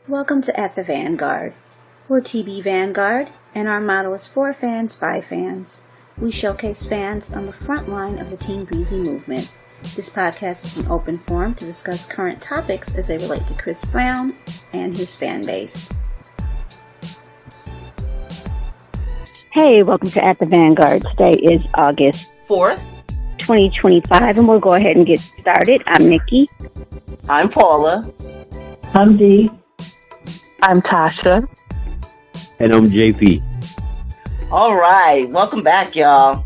Welcome to At the Vanguard. We're TB Vanguard, and our motto is for fans by fans. We showcase fans on the front line of the Team Breezy movement. This podcast is an open forum to discuss current topics as they relate to Chris Brown and his fan base. Hey, welcome to At the Vanguard. Today is August 4th, 2025, and we'll go ahead and get started. I'm Nikki. I'm Paula. I'm Dee. I'm Tasha. And I'm JP. All right, welcome back, y'all.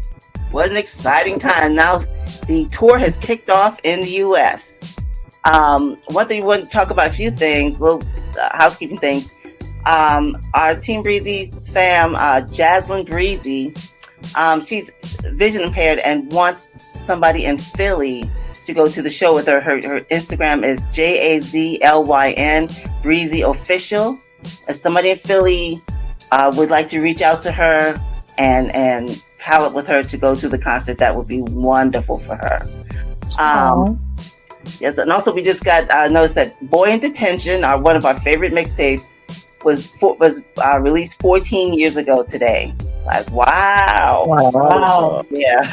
What an exciting time. Now, the tour has kicked off in the U.S. One thing we want to talk about, a few things, little housekeeping things. Our Team Breezy fam, Jaslyn Breezy, she's vision impaired and wants somebody in Philly to go to the show with her. Her Instagram is 𝙑𝙖𝙧𝙙 Breezy Official. If somebody in Philly would like to reach out to her and pal up with her to go to the concert, that would be wonderful for her. Yes, and also we just got noticed that Boy in Detention, one of our favorite mixtapes, was released 14 years ago today. Like, wow. Yeah.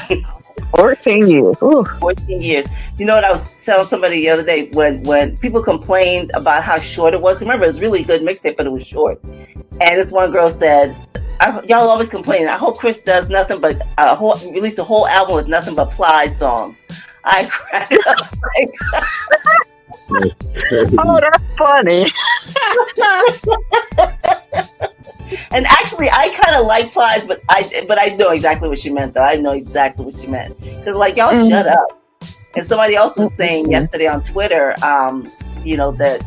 14 years. Ooh. 14 years. You know what, I was telling somebody the other day when people complained about how short it was. Remember, it was a really good mixtape, but it was short. And this one girl said, y'all always complain. I hope Chris does nothing but release a whole album with nothing but Ply songs. I cracked up. Oh, that's funny. And actually, I kind of like Plies, but I know exactly what she meant, though. I know exactly what she meant. Because, like, y'all shut up. And somebody else was saying yesterday on Twitter, that,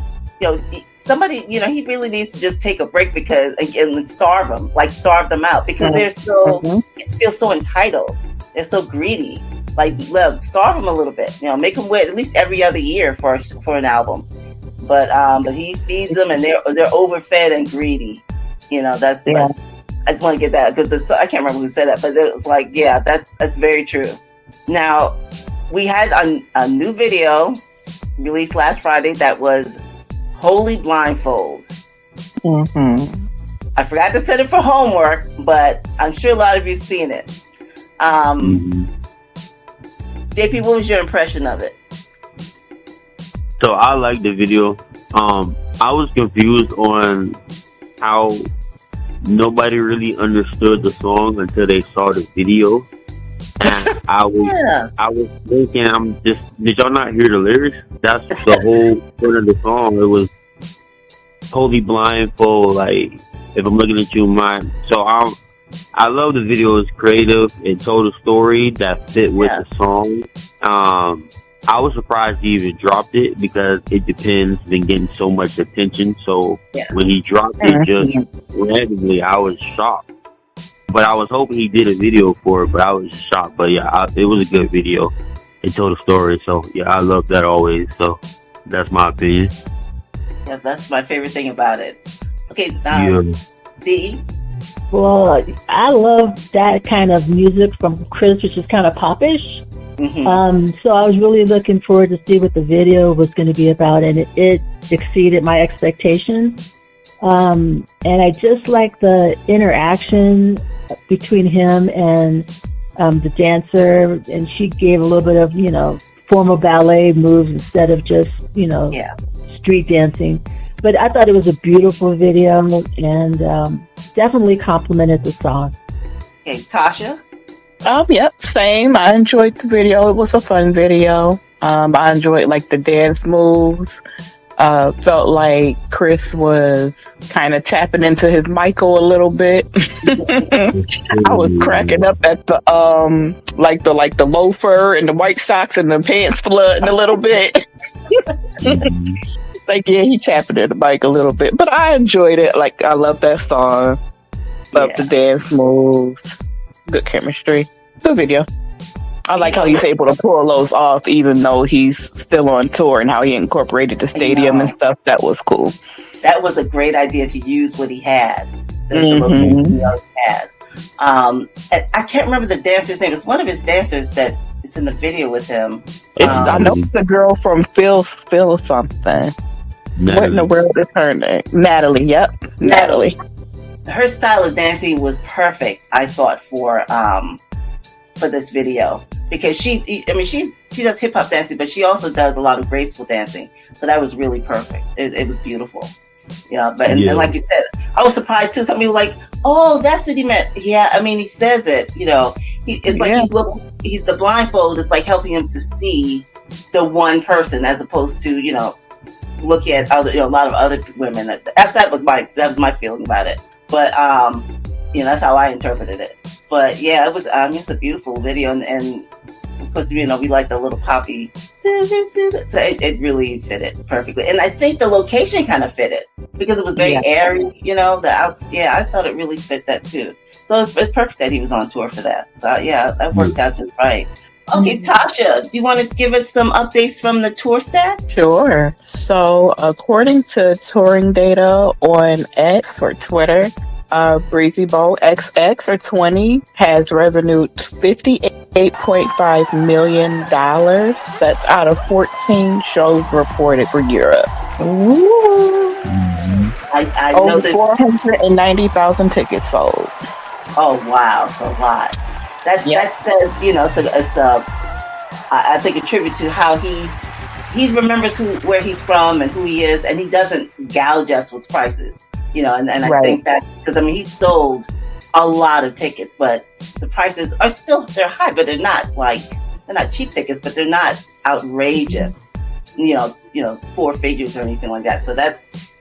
somebody, he really needs to just take a break and starve them out, because they're feel so entitled. They're so greedy. Like, starve them a little bit, make them wait at least every other year for an album. But he feeds them, and they're overfed and greedy. That's I just want to get that, because I can't remember who said that, but it was like, yeah, that's very true. Now, we had a new video released last Friday that was Holy Blindfold. Mm-hmm. I forgot to set it for homework, but I'm sure a lot of you've seen it. JP, what was your impression of it? So I liked the video. I was confused on how nobody really understood the song until they saw the video. And I was thinking, did y'all not hear the lyrics? That's the whole point of the song. It was Holy Blindfold, like, if I'm looking at you, mine. So I love the video. It's creative. It told a story that fit with the song. I was surprised he even dropped it, because It Depends been getting so much attention. So when he dropped it just randomly, I was shocked. But I was hoping he did a video for it, but I was shocked. But yeah, it was a good video. It told a story. So yeah, I love that always. So that's my opinion. Yeah, that's my favorite thing about it. Okay, Dee? Well, I love that kind of music from Chris, which is kind of popish. Mm-hmm. So I was really looking forward to see what the video was going to be about, and it exceeded my expectations. And I just like the interaction between him and the dancer, and she gave a little bit of, formal ballet moves instead of just, street dancing. But I thought it was a beautiful video, and definitely complimented the song. Okay, Tasha? Yep, same. I enjoyed the video. It was a fun video. I enjoyed, like, the dance moves. Felt like Chris was kind of tapping into his Michael a little bit. I was cracking up at the the loafer and the white socks and the pants flooding a little bit. Like, yeah, he tapping into Mike a little bit, but I enjoyed it. Like, I love that song. Love the dance moves. Good chemistry. Good video. I like how he's able to pull those off even though he's still on tour, and how he incorporated the stadium and stuff. That was cool. That was a great idea to use what he had. The little thing he already had. And I can't remember the dancer's name. It's one of his dancers that is in the video with him. I know it's the girl from Phil something. What in the Natalie. world is her name? Natalie. Yep, Natalie. Her style of dancing was perfect, I thought, for this video, because she does hip hop dancing, but she also does a lot of graceful dancing. So that was really perfect. It was beautiful. But and like you said, I was surprised too. Some people were like, oh, that's what he meant. Yeah, I mean, he says it. It's like he's the blindfold is like helping him to see the one person, as opposed to look at other a lot of other women. That was my feeling about it. But that's how I interpreted it. But yeah, it was it's a beautiful video, and of course we like the little poppy, so it really fit it perfectly. And I think the location kind of fit it because it was very airy. The outs. Yeah, I thought it really fit that too. So it's perfect that he was on tour for that. So yeah, that worked out just right. Okay, Tasha, do you want to give us some updates from the tour stat? Sure. So, according to touring data on X or Twitter, 𝙑𝙖𝙣𝙬𝙪𝙖𝙧𝙙 or 20 has revenued $58.5 million. That's out of 14 shows reported for Europe. Ooh. I Over know that 490,000 tickets sold. Oh wow, so a lot. That says, I think a tribute to how he remembers where he's from and who he is, and he doesn't gouge us with prices, and I think that because he sold a lot of tickets, but the prices are they're high, but they're not cheap tickets, but they're not outrageous, it's four figures or anything like that. So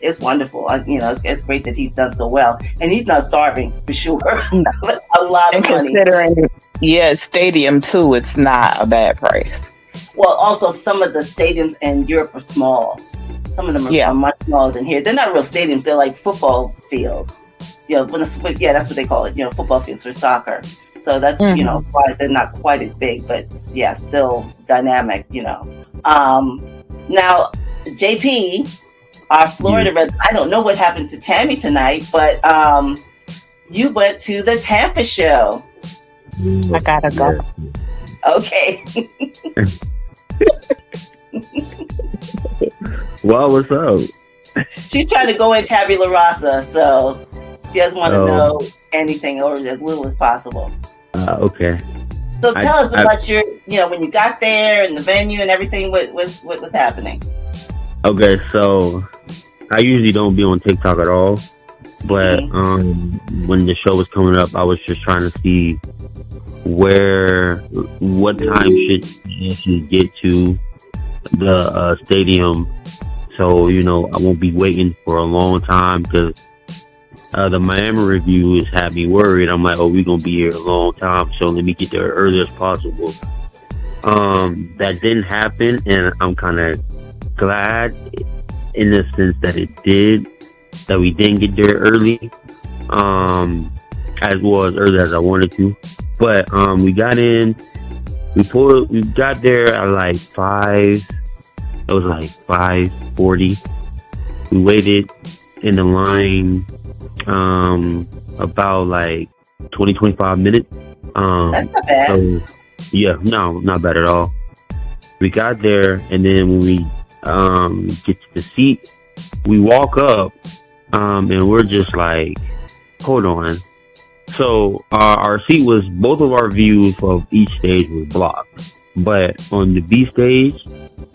it's wonderful. It's great that he's done so well, and he's not starving for sure. A lot of money. Considering, stadium too, it's not a bad price. Well, also some of the stadiums in Europe are small. Some of them are much smaller than here. They're not real stadiums. They're like football fields. That's what they call it. Football fields for soccer. So that's why they're not quite as big, but still dynamic. Now, JP, our Florida resident, I don't know what happened to Tammy tonight, but you went to the Tampa show. I gotta go. Okay. Well, what's up? She's trying to go in tabula rasa, so she doesn't want to know anything or as little as possible. Okay. So tell us about your, when you got there and the venue and everything. What was happening? Okay, so I usually don't be on TikTok at all, but when the show was coming up, I was just trying to see what time should you get to the stadium, so I won't be waiting for a long time, because the Miami reviews had me worried. I'm like, we're gonna be here a long time, so let me get there early as possible. That didn't happen, and I'm kind of glad in the sense that we didn't get there early, as early as I wanted to. But we got in, we got there at like 5. It was like 5:40. We waited in the line about like 20-25 minutes. That's not bad. So, no, not bad at all. We got there, and then when we get to the seat, we walk up, and we're just like, hold on. So our seat was, both of our views of each stage was blocked, but on the B stage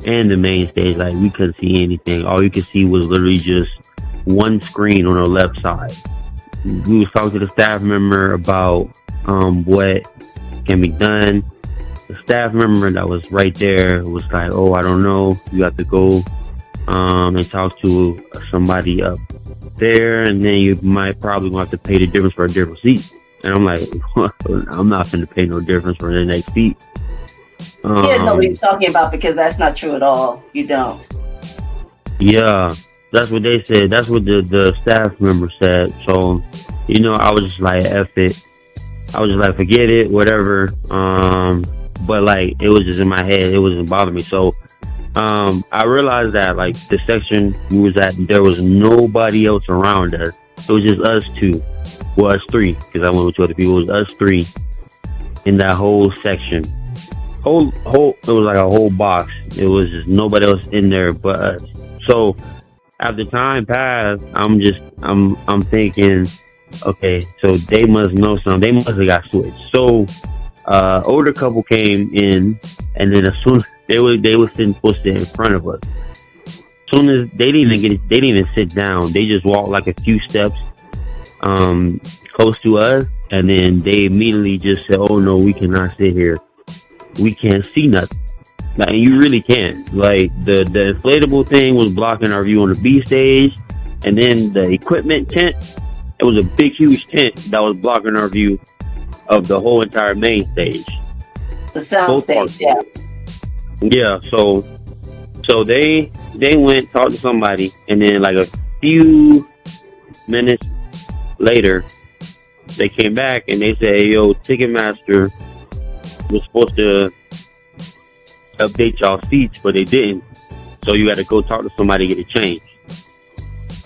and the main stage, like, we couldn't see anything. All you could see was literally just one screen on the left side. We was talking to the staff member about what can be done. The staff member that was right there was like, I don't know, you have to go and talk to somebody up there, and then you might probably have to pay the difference for a different seat. And I'm like, I'm not going to pay no difference for the next seat. He doesn't know what he's talking about, because that's not true at all. You don't. Yeah, that's what they said. That's what the staff member said. So, I was just like, F it. I was just like, forget it, whatever. But like, it was just in my head. It wasn't bothering me. So, I realized that like the section we was at, there was nobody else around us. It was just us two. Well, us three, because I went with two other people. It was us three in that whole section. Whole, it was like a whole box. It was just nobody else in there but us. So after time passed, I'm thinking, okay, so they must know something. They must have got switched. So older couple came in, and then as soon as they were sitting supposed to sit in front of us. As soon as they didn't even sit down. They just walked like a few steps close to us, and then they immediately just said, "Oh no, we cannot sit here. We can't see nothing." Like, you really can't. Like the inflatable thing was blocking our view on the B stage, and then the equipment tent. It was a big, huge tent that was blocking our view of the whole entire main stage. The sound stage, yeah. Yeah. So they went, talked to somebody, and then like a few minutes later, they came back and they said, "Hey, yo, Ticketmaster was supposed to update y'all seats, but they didn't. So you got to go talk to somebody to get it changed."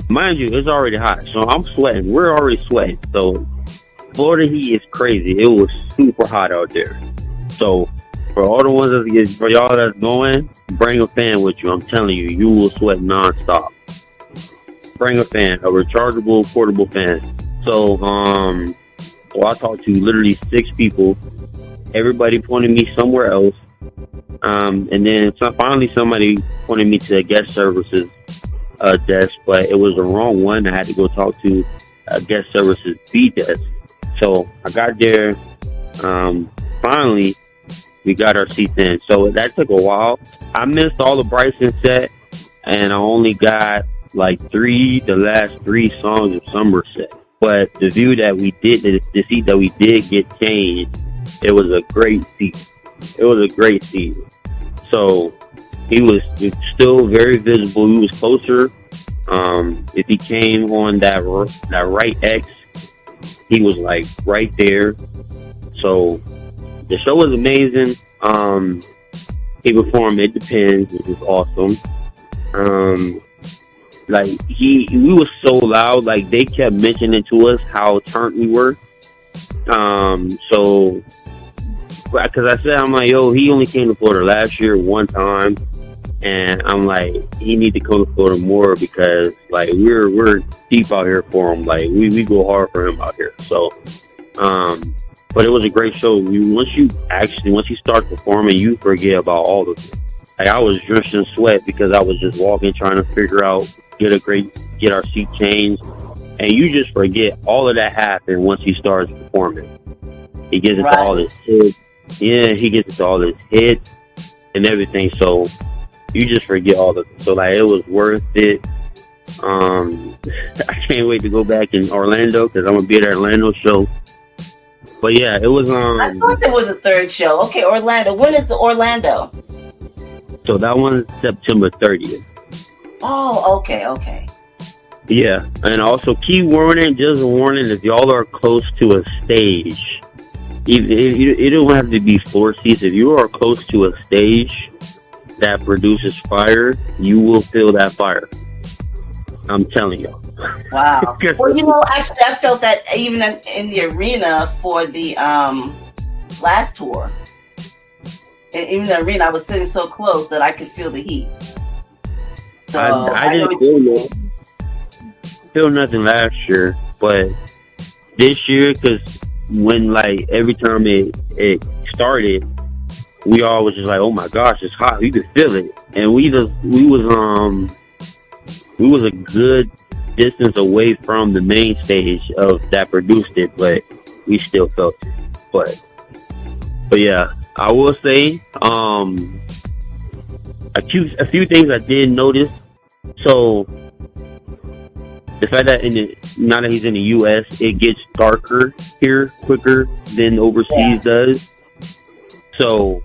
Mind you, it's already hot, so I'm sweating. We're already sweating. So Florida heat is crazy. It was super hot out there. So for all the ones for y'all that's going, bring a fan with you. I'm telling you, you will sweat nonstop. Bring a fan, a rechargeable portable fan. So I talked to literally 6 people. Everybody pointed me somewhere else. And then finally somebody pointed me to a guest services desk, but it was the wrong one. I had to go talk to a guest services B desk. So I got there. Finally, we got our seats in. So that took a while. I missed all the Bryson set, and I only got like the last 3 songs of Somerset. But the view that we did, the seat that we did get changed, it was a great seat. It was a great seat. So he was still very visible. He was closer. If he came on that right X, he was like right there. So the show was amazing. He performed It Depends, which was awesome. Like we was so loud, like they kept mentioning to us how turned we were. So because I said, I'm like, yo, he only came to Florida last year one time, and I'm like, he need to come to Florida more because like we're deep out here for him. Like we go hard for him out here. So but it was a great show. Once you start performing, you forget about all of it. Like I was drenched in sweat because I was just walking, trying to figure out, get our seat changed, and you just forget all of that happened once he starts performing. He gets into all his hits. Yeah, he gets into all his hits and everything. So you just forget all of it. So like it was worth it. I can't wait to go back in Orlando because I'm gonna be at the Orlando show. But yeah, it was. I thought there was a 3rd show. Okay, Orlando. When is Orlando? So that one's September 30th. Oh, okay. Yeah, and also just warning, if y'all are close to a stage, it don't have to be floor seats. If you are close to a stage that produces fire, you will feel that fire. I'm telling y'all. Wow. Well, actually, I felt that even in the arena for the last tour. Even the arena, I was sitting so close that I could feel the heat. So I didn't feel nothing last year, but this year, because when like every time it started, we all was just like, oh my gosh, it's hot. We could feel it, and we was a good distance away from the main stage of that produced it, but we still felt it. But yeah. I will say a few things I did notice. So the fact that now that he's in the U.S., it gets darker here quicker than overseas does. So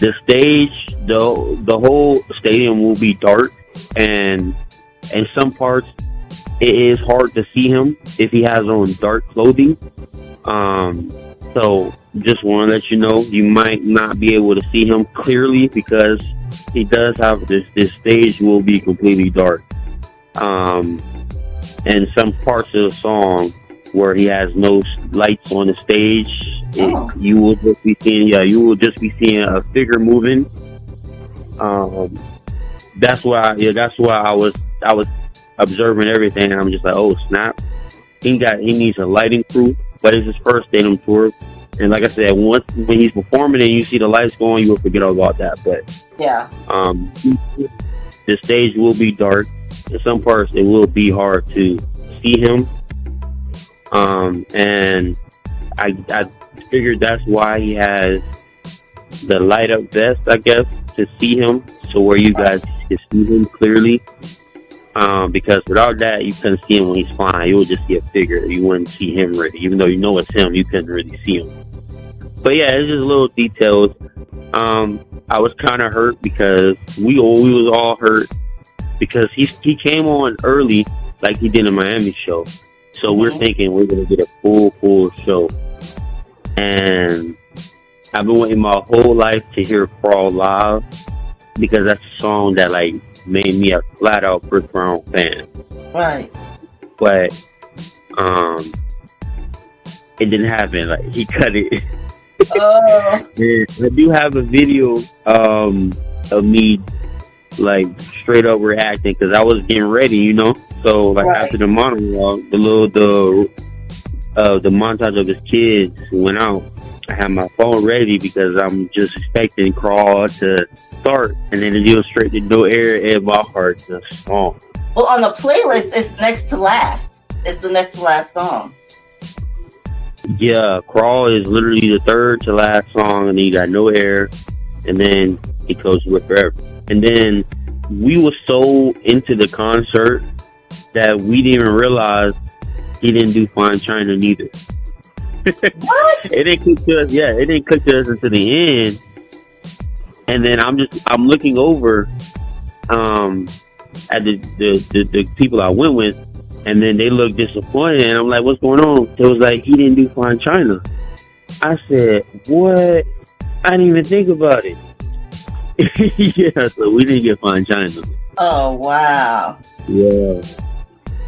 the stage, the whole stadium will be dark, and in some parts it is hard to see him if he has on dark clothing. So just want to let you know, you might not be able to see him clearly because he does have this stage will be completely dark. And some parts of the song where he has no lights on the stage, you will just be seeing a figure moving. That's why was observing everything, and I'm just like, oh snap, he needs a lighting crew, but it's his first stadium tour. And like I said, when he's performing and you see the lights going, you will forget all about that. But yeah, the stage will be dark. In some parts, it will be hard to see him. And I figured that's why he has the light up vest, I guess, to see him, so where you guys can see him clearly. Because without that, you couldn't see him when he's flying. You would just see a figure. You wouldn't see him really. Even though you know it's him, you couldn't really see him. But yeah, it's just little details. I was kind of hurt because we was all hurt because he came on early like he did in Miami show. So we're thinking we're gonna get a full show. And I've been waiting my whole life to hear Crawl live because that's a song that like made me a flat out first round fan. Right. But it didn't happen. Like he cut it. Oh. I do have a video of me like straight up reacting because I was getting ready, you know. So like after the monologue, the montage of his kids went out. I had my phone ready because I'm just expecting Crawl to start, and then it goes straight to No Air and My Heart's a song. Well, on the playlist, it's next to last. It's the next to last song. Yeah, Crawl is literally the third to last song, and then you got No Air, and then it goes with Forever. And then we were so into the concert that we didn't even realize he didn't do Fine China neither. What? It didn't click to us. Yeah, it didn't click to us until the end. And then I'm looking over at the people I went with, and then they look disappointed, and I'm like, what's going on? It was like, he didn't do Fine China. I said, what? I didn't even think about it. Yeah, so we didn't get Fine China. Oh, wow. Yeah.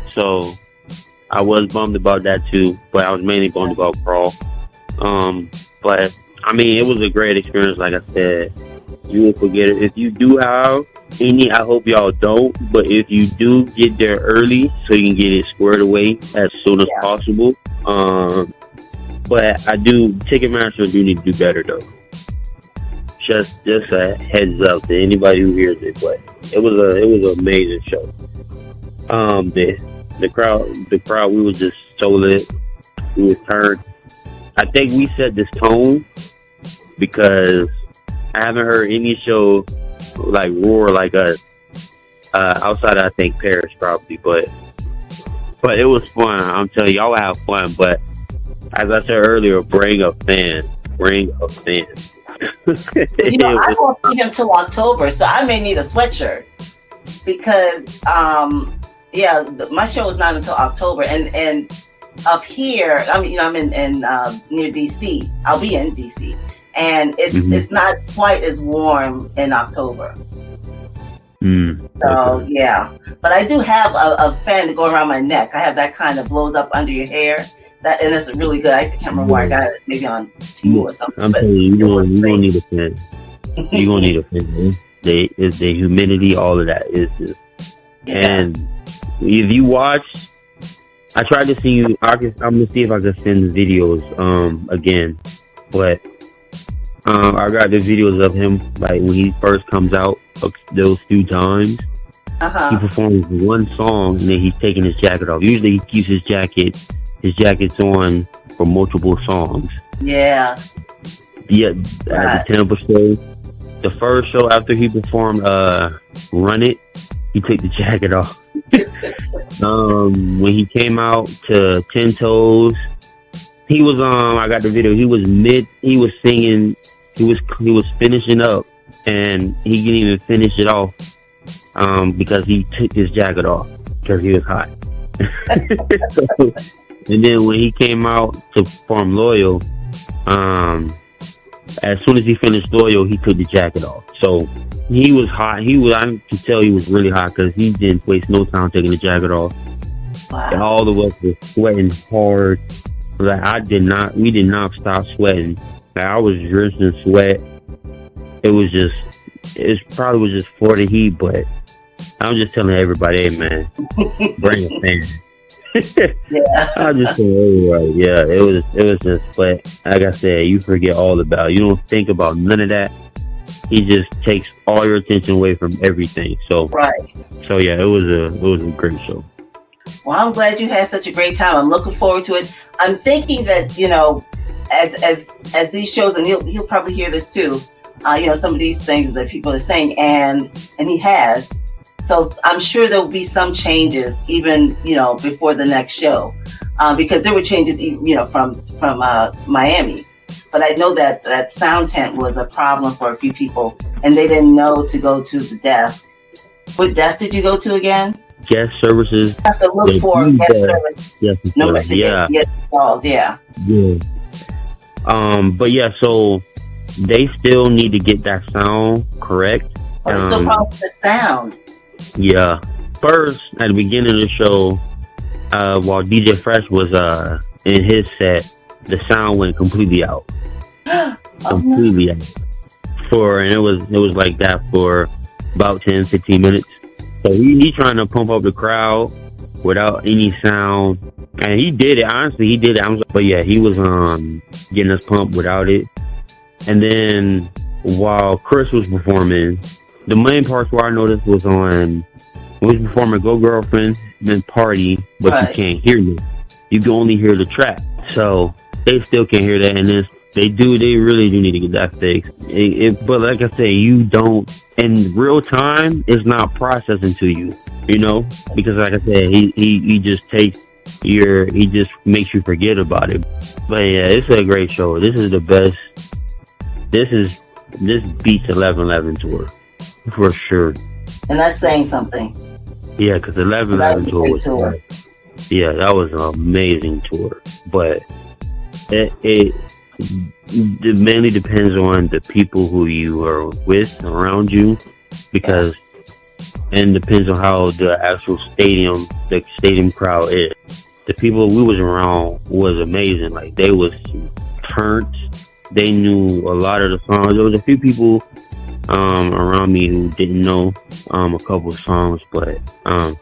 So I was bummed about that too, but I was mainly bummed about Crawl. But I mean, it was a great experience. Like I said, you will forget it. If you do have any, I hope y'all don't, but if you do, get there early so you can get it squared away as soon as possible. But I do, Ticketmaster do need to do better though. Just a heads up to anybody who hears it, but it was an amazing show. The crowd, we was just so lit. We was turned. I think we set this tone because I haven't heard any show like roar like us outside of, I think, Paris probably, but it was fun. I'm telling you, y'all have fun. But as I said earlier, bring a fan. You know, I won't see him till October, so I may need a sweatshirt because my show is not until October, and up here, I'm in near DC. I'll be in DC, and it's not quite as warm in October. So yeah, but I do have a fan to go around my neck. I have that kind that blows up under your hair. And that's really good. I can't remember where I got it. Maybe on Temu or something. I'm telling you, you don't need a fan. You're gonna need a fan. It's the humidity, all of that is just. And if you watch, I tried to see you. I'm gonna see if I can send the videos again, but I got the videos of him like when he first comes out those few times. He performs one song and then he's taking his jacket off. Usually he keeps his jacket's on for multiple songs. Yeah. Yeah, at the Tampa show. The first show after he performed Run It, he took the jacket off. When he came out to 10 Toes, he was I got the video, he was singing, he was finishing up and he didn't even finish it off because he took his jacket off because he was hot. And then when he came out to perform Loyal, as soon as he finished Loyal, he took the jacket off. So he was hot. I could tell he was really hot because he didn't waste no time taking the jacket off. Wow. And all of us were sweating hard. Like we did not stop sweating. Like I was drenched in sweat. It probably was just for the heat, but I'm just telling everybody, hey man, bring a fan. Yeah. I'm just saying, everybody, yeah, it was just, but like I said, you forget all about it. You don't think about none of that. He just takes all your attention away from everything. So, Right. so yeah, it was a great show. Well, I'm glad you had such a great time. I'm looking forward to it. I'm thinking that, as these shows, and he'll probably hear this too. Some of these things that people are saying, and he has. So I'm sure there'll be some changes, even before the next show, because there were changes, from Miami. But I know that sound tent was a problem for a few people, and they didn't know to go to the desk. What desk did you go to again? Guest services. You have to look for guest service. Yes, Number to get involved. Yeah. Yeah. But yeah, so they still need to get that sound correct. Well, there's still problem with the sound. Yeah. First, at the beginning of the show, while DJ Fresh was in his set, the sound went completely out. Completely out. And it was like that for about 10, 15 minutes. So he trying to pump up the crowd without any sound. And he did it, honestly, he did it. But yeah, he was getting us pumped without it. And then while Chris was performing, the main parts where I noticed was when he was performing Go Girlfriend, then Party, but right. You can't hear me. You can only hear the track. So they still can't hear that. And then they really do need to get that fixed. But like I say, you don't, in real time, it's not processing to you, because like I said, he just takes he just makes you forget about it. But yeah, it's a great show. This is the best. This beats 11/11 tour for sure. And that's saying something. Yeah, because 11/11 tour was yeah, that was an amazing tour. But it mainly depends on the people who you are with around you, because and depends on how the actual stadium crowd is. The people we was around was amazing. Like, they was turned. They knew a lot of the songs. There was a few people around me who didn't know a couple of songs, but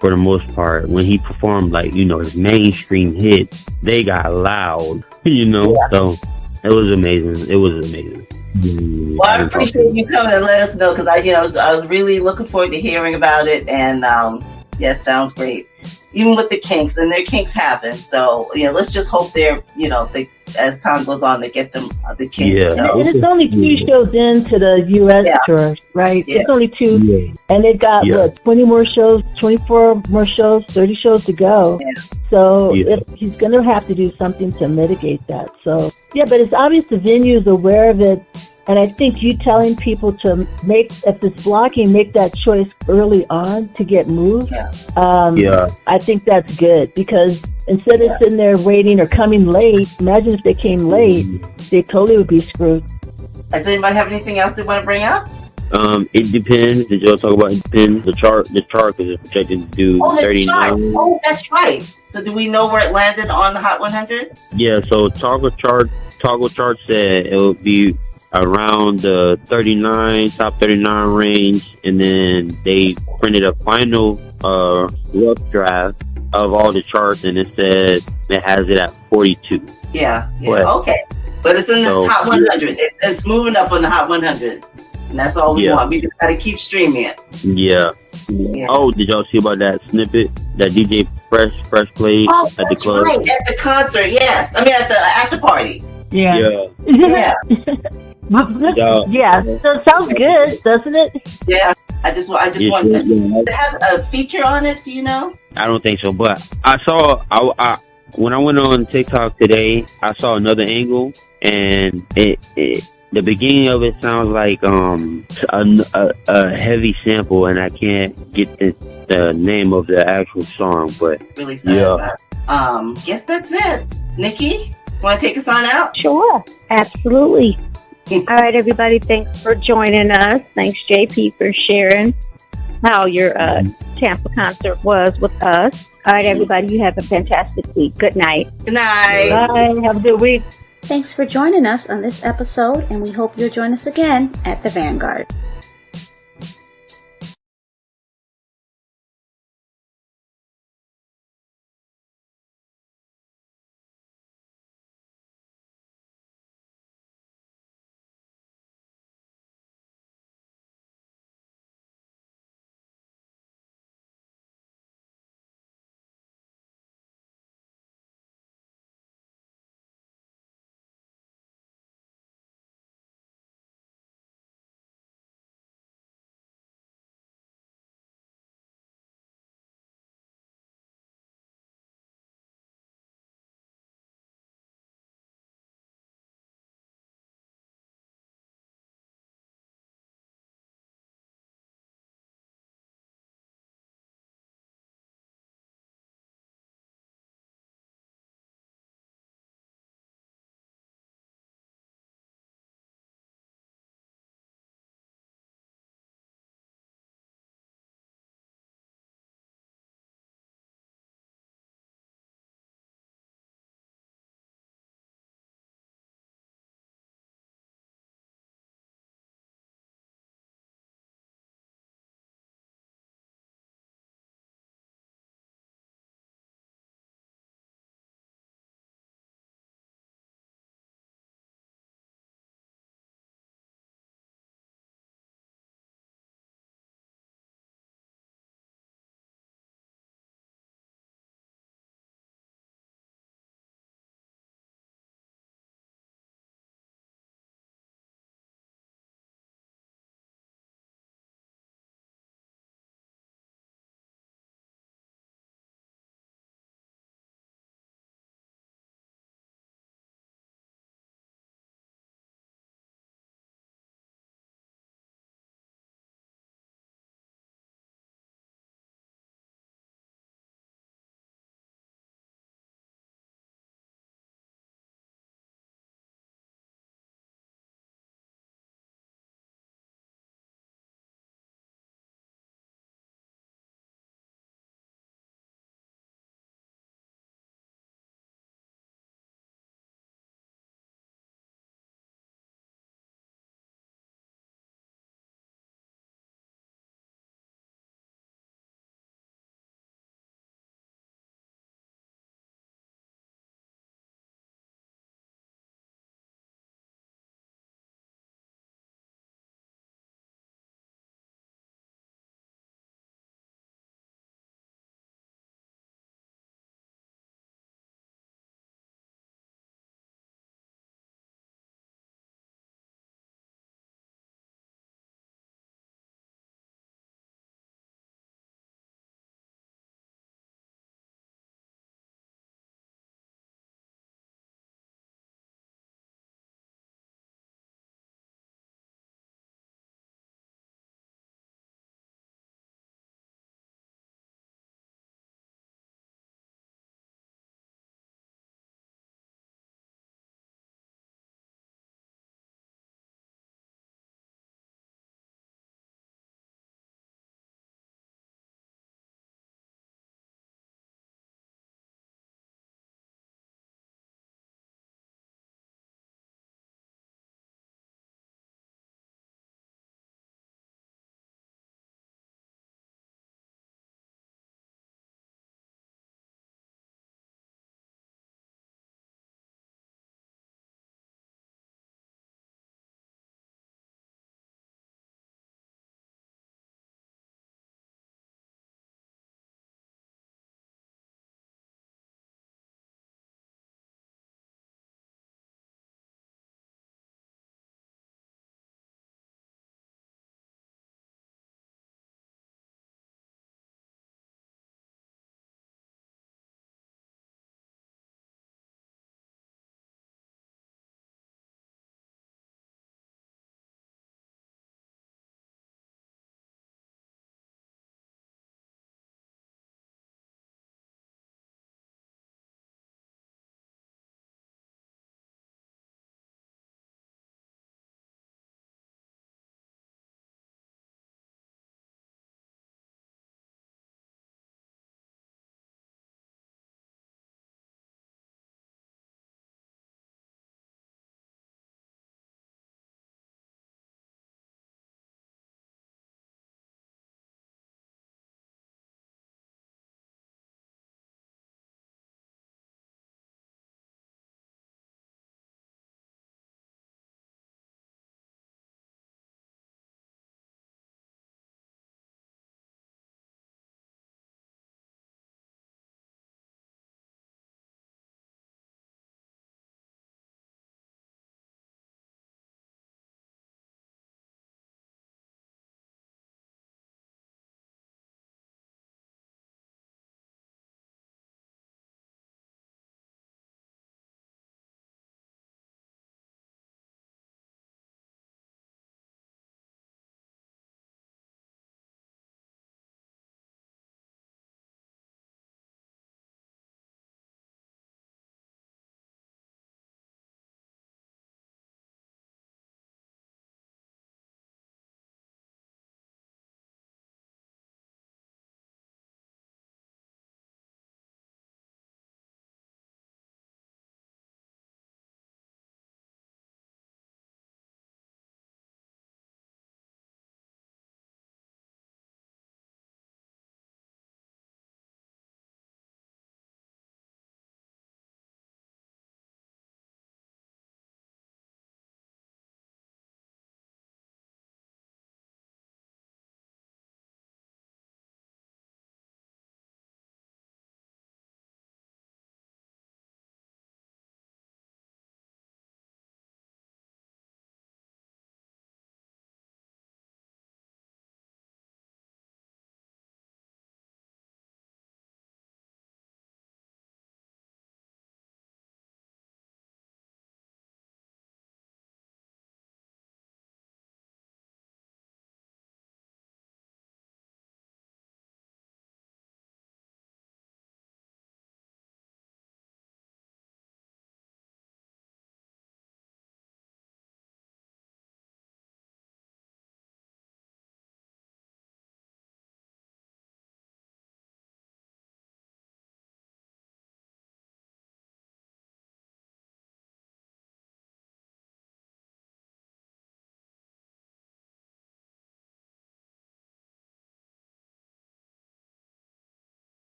for the most part, when he performed, like, his mainstream hits, they got loud. So it was amazing. It was amazing. Well, I appreciate you coming and let us know, because I was really looking forward to hearing about it, and yes, sounds great. Even with the kinks, and their kinks happen. So let's just hope they're as time goes on, they get them the kinks. Yeah. So. And it's only 2 shows into the U.S. tour, right? Yeah. It's only 2, and they've got 20 more shows, 24 more shows, 30 shows to go. Yeah. So he's going to have to do something to mitigate that. So but it's obvious the venue is aware of it. And I think you telling people to if it's blocking, make that choice early on to get moved. I think that's good, because instead of sitting there waiting or coming late, imagine if they came late, they totally would be screwed. Does anybody have anything else they want to bring up? It depends. Did y'all talk about it depends? The chart is projected to do 39. Oh, that's right. So do we know where it landed on the Hot 100? Yeah, so Toggle chart said it would be around the top 39 range, and then they printed a final rough draft of all the charts, and it said it has it at 42. Yeah, okay. But it's in the top 100. It's moving up on the Hot 100. And that's all we want. We just gotta keep streaming it. Yeah. Oh, did y'all see about that snippet that DJ Fresh played at the club? Right, at the concert, yes. I mean, at the after party. Yeah. Yeah. So it sounds good, doesn't it? Yeah. I just want to have a feature on it. Do you know? I don't think so, but I saw when I went on TikTok today, I saw another angle, and the beginning of it sounds like a heavy sample, and I can't get the name of the actual song, but really sad. Guess that's it. Nikki, want to take us on out? Sure, absolutely. All right, everybody, thanks for joining us. Thanks, JP, for sharing how your Tampa concert was with us. All right, everybody, you have a fantastic week. Good night. Good night. Bye. Have a good week. Thanks for joining us on this episode, and we hope you'll join us again at the Vanguard.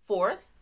4th.